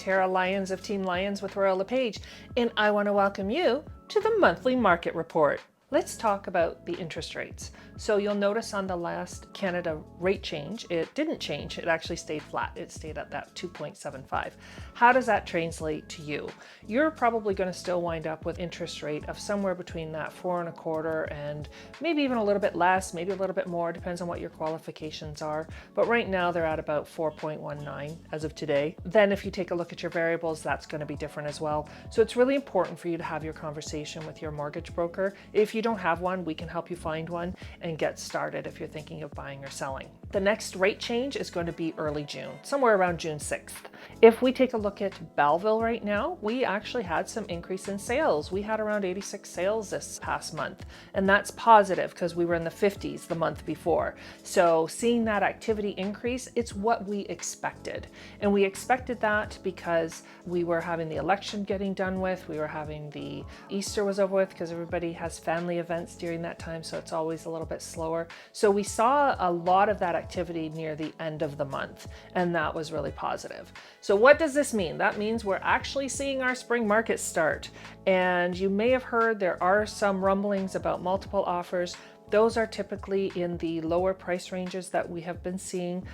Tara Lyons of Team Lyons with Royal LePage, and I want to welcome you to the monthly market report. Let's talk about the interest rates. So you'll notice on the last Canada rate change, it didn't change. It actually stayed flat. It stayed at that 2.75. How does that translate to you? You're probably going to still wind up with interest rate of somewhere between that 4.25 and maybe even a little bit less, maybe a little bit more, depends on what your qualifications are. But right now they're at about 4.19 as of today. Then if you take a look at your variables, that's going to be different as well. So it's really important for you to have your conversation with your mortgage broker. If you don't have one, we can help you find one and get started if you're thinking of buying or selling. The next rate change is going to be early June, somewhere around June 6th. If we take a look at Belleville right now, we actually had some increase in sales. We had around 86 sales this past month, and that's positive because we were in the 50s the month before. So seeing that activity increase, it's what we expected. And we expected that because we were having the election getting done with, we were having the Easter was over with because everybody has family events during that time, so it's always a little bit slower. So we saw a lot of that activity near the end of the month, and that was really positive. So what does this mean? That means we're actually seeing our spring market start. And you may have heard there are some rumblings about multiple offers. Those are typically in the lower price ranges that we have been seeing.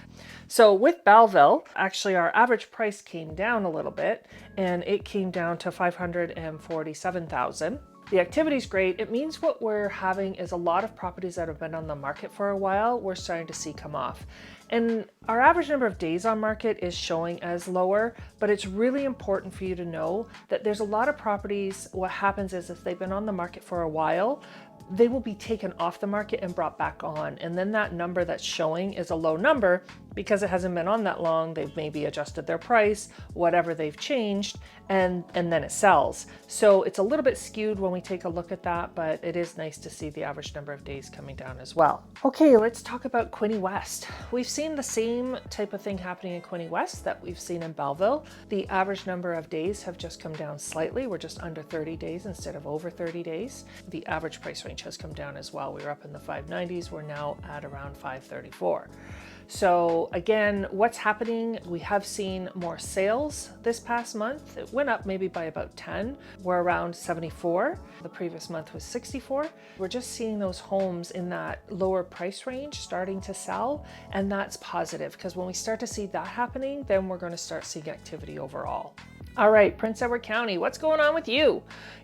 So with Belleville, actually our average price came down a little bit, and it came down to $547,000. The activity is great. It means what we're having is a lot of properties that have been on the market for a while, we're starting to see come off. And our average number of days on market is showing as lower, but it's really important for you to know that there's a lot of properties, what happens is if they've been on the market for a while, they will be taken off the market and brought back on. And then that number that's showing is a low number because it hasn't been on that long. They've maybe adjusted their price, whatever they've changed, and then it sells. So it's a little bit skewed when we take a look at that, but it is nice to see the average number of days coming down as well. Okay, let's talk about Quinte West. We've seen the same type of thing happening in Quinte West that we've seen in Belleville. The average number of days have just come down slightly. We're just under 30 days instead of over 30 days. The average price range has come down as well. We were up in the 590s. We're now at around 534. So again, what's happening? We have seen more sales this past month. It went up maybe by about 10. We're around 74. The previous month was 64. We're just seeing those homes in that lower price range starting to sell, and that's positive because when we start to see that happening, then we're going to start seeing activity overall. All right, Prince Edward County, what's going on with you?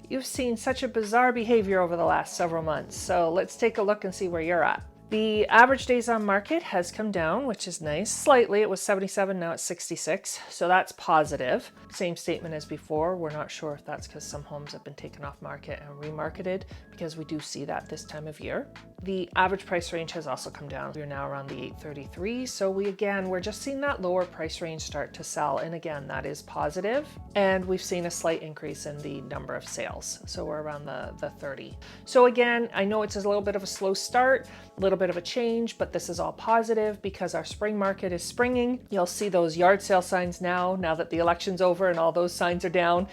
You've seen such a bizarre behavior over the last several months, so let's take a look and see where you're at. The average days on market has come down, which is nice. Slightly, it was 77, now it's 66, so that's positive. Same statement as before. We're not sure if that's because some homes have been taken off market and remarketed, because we do see that this time of year. The average price range has also come down. We're now around the 833, so we're just seeing that lower price range start to sell, and again, that is positive. And we've seen a slight increase in the number of sales, so we're around the 30. So again, I know it's a little bit of a slow start, a little bit of a change, but this is all positive because our spring market is springing. You'll see those yard sale signs now that the election's over and all those signs are down.